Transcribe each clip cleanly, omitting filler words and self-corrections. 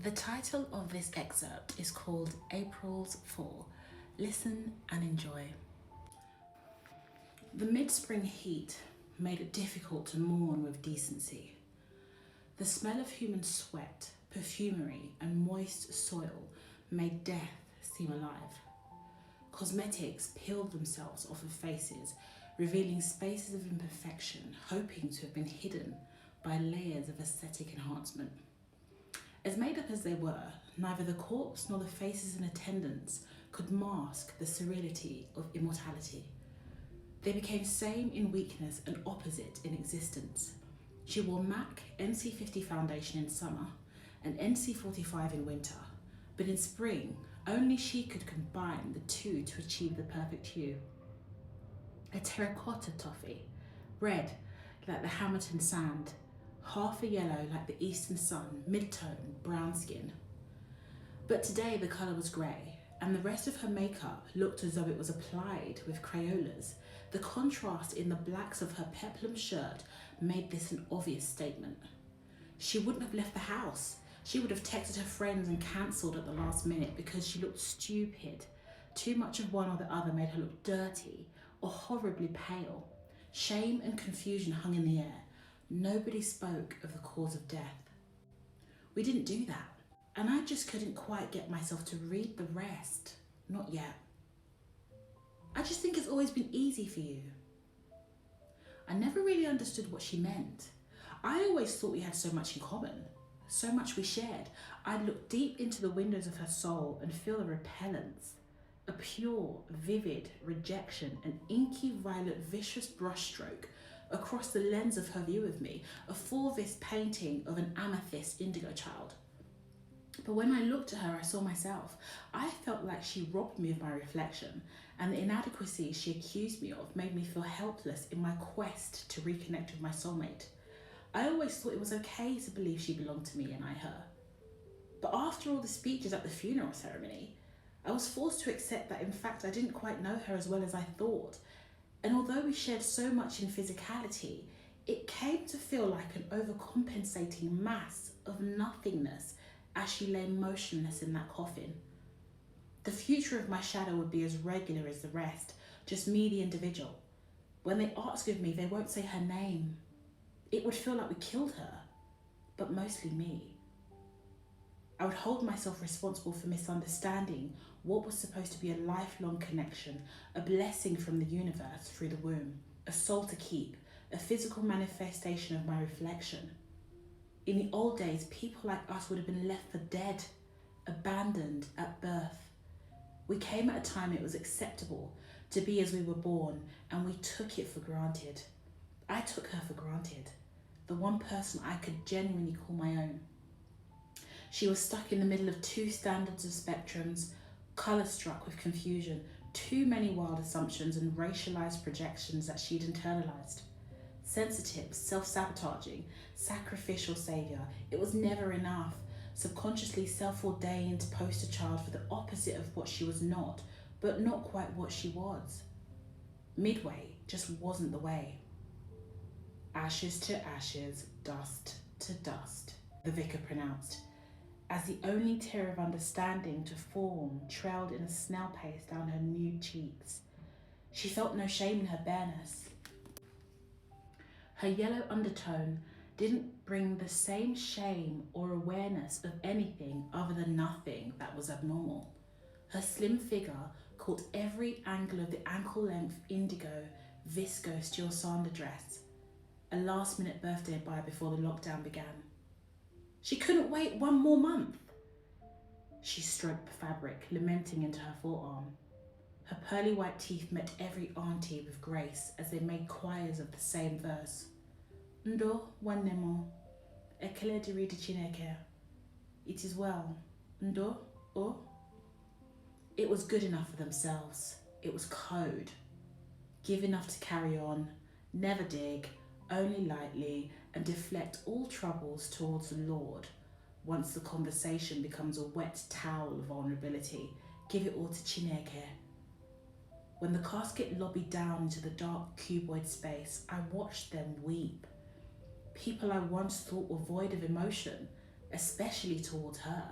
The title of this excerpt is called April's Fall. Listen and enjoy. The mid-spring heat made it difficult to mourn with decency. The smell of human sweat, perfumery, and moist soil made death seem alive. Cosmetics peeled themselves off of faces, revealing spaces of imperfection, hoping to have been hidden by layers of aesthetic enhancement. As made up as they were, neither the corpse nor the faces in attendance could mask the surreality of immortality. They became same in weakness and opposite in existence. She wore MAC NC50 foundation in summer and NC45 in winter, but in spring, only she could combine the two to achieve the perfect hue. A terracotta toffee, red like the Hamilton sand, half a yellow like the eastern sun, mid-tone, brown skin. But today the colour was grey, and the rest of her makeup looked as though it was applied with Crayolas. The contrast in the blacks of her peplum shirt made this an obvious statement. She wouldn't have left the house. She would have texted her friends and cancelled at the last minute because she looked stupid. Too much of one or the other made her look dirty or horribly pale. Shame and confusion hung in the air. Nobody spoke of the cause of death. We didn't do that, and I just couldn't quite get myself to read the rest. Not yet. I just think it's always been easy for you. I never really understood what she meant. I always thought we had so much in common, so much we shared. I'd look deep into the windows of her soul and feel a repellence, a pure, vivid rejection, an inky violet vicious brushstroke across the lens of her view of me, a full-vis painting of an amethyst indigo child. But when I looked at her, I saw myself. I felt like she robbed me of my reflection, and the inadequacies she accused me of made me feel helpless in my quest to reconnect with my soulmate. I always thought it was okay to believe she belonged to me and I her. But after all the speeches at the funeral ceremony, I was forced to accept that in fact I didn't quite know her as well as I thought. And although we shared so much in physicality, it came to feel like an overcompensating mass of nothingness as she lay motionless in that coffin. The future of my shadow would be as regular as the rest, just me the individual. When they ask of me, they won't say her name. It would feel like we killed her, but mostly me. I would hold myself responsible for misunderstanding what was supposed to be a lifelong connection, a blessing from the universe through the womb, a soul to keep, a physical manifestation of my reflection. In the old days, people like us would have been left for dead, abandoned at birth. We came at a time it was acceptable to be as we were born, and we took it for granted. I took her for granted, the one person I could genuinely call my own. She was stuck in the middle of two standards of spectrums, colour-struck with confusion, too many wild assumptions and racialised projections that she'd internalised. Sensitive, self-sabotaging, sacrificial saviour, it was never enough. Subconsciously self-ordained poster child for the opposite of what she was not, but not quite what she was. Midway just wasn't the way. Ashes to ashes, dust to dust, the vicar pronounced, as the only tear of understanding to form trailed in a snail pace down her nude cheeks. She felt no shame in her bareness. Her yellow undertone didn't bring the same shame or awareness of anything other than nothing that was abnormal. Her slim figure caught every angle of the ankle-length indigo visco steel sander dress, a last-minute birthday buy before the lockdown began. She couldn't wait one more month. She stroked the fabric, lamenting into her forearm. Her pearly white teeth met every aunty with grace as they made choirs of the same verse. Ndo Nwannem, kele dirigi Chineke. It is well. Ndo o. It was good enough for themselves. It was code. Give enough to carry on, never dig, only lightly, and deflect all troubles towards the Lord. Once the conversation becomes a wet towel of vulnerability, give it all to Chineke. When the casket lobbied down into the dark cuboid space, I watched them weep. People I once thought were void of emotion, especially towards her.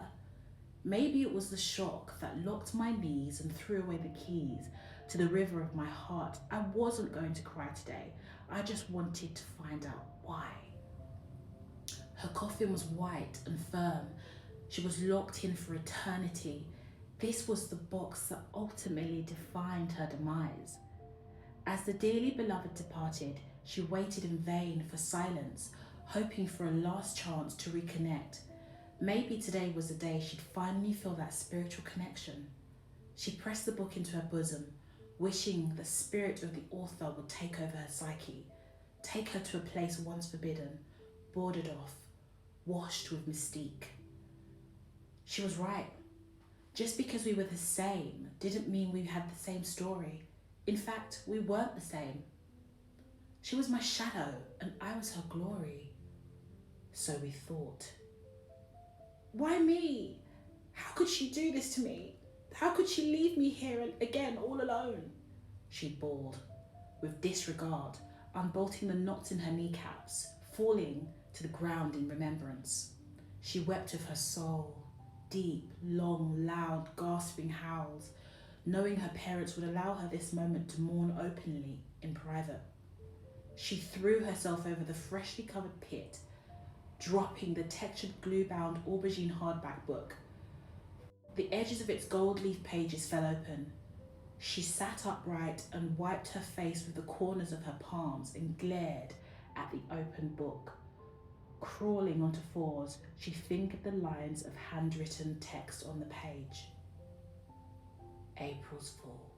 Maybe it was the shock that locked my knees and threw away the keys to the river of my heart. I wasn't going to cry today. I just wanted to find out why. Her coffin was white and firm. She was locked in for eternity. This was the box that ultimately defined her demise. As the dearly beloved departed, she waited in vain for silence, hoping for a last chance to reconnect. Maybe today was the day she'd finally feel that spiritual connection. She pressed the book into her bosom, wishing the spirit of the author would take over her psyche, take her to a place once forbidden, boarded off, washed with mystique. She was right. Just because we were the same didn't mean we had the same story. In fact, we weren't the same. She was my shadow and I was her glory. So we thought. Why me? How could she do this to me? How could she leave me here again all alone? She bawled, with disregard, unbolting the knots in her kneecaps, falling to the ground in remembrance. She wept with her soul, deep, long, loud, gasping howls, knowing her parents would allow her this moment to mourn openly in private. She threw herself over the freshly covered pit, dropping the textured glue-bound aubergine hardback book. The edges of its gold leaf pages fell open. She sat upright and wiped her face with the corners of her palms and glared at the open book. Crawling onto fours, she fingered the lines of handwritten text on the page. April's Fool.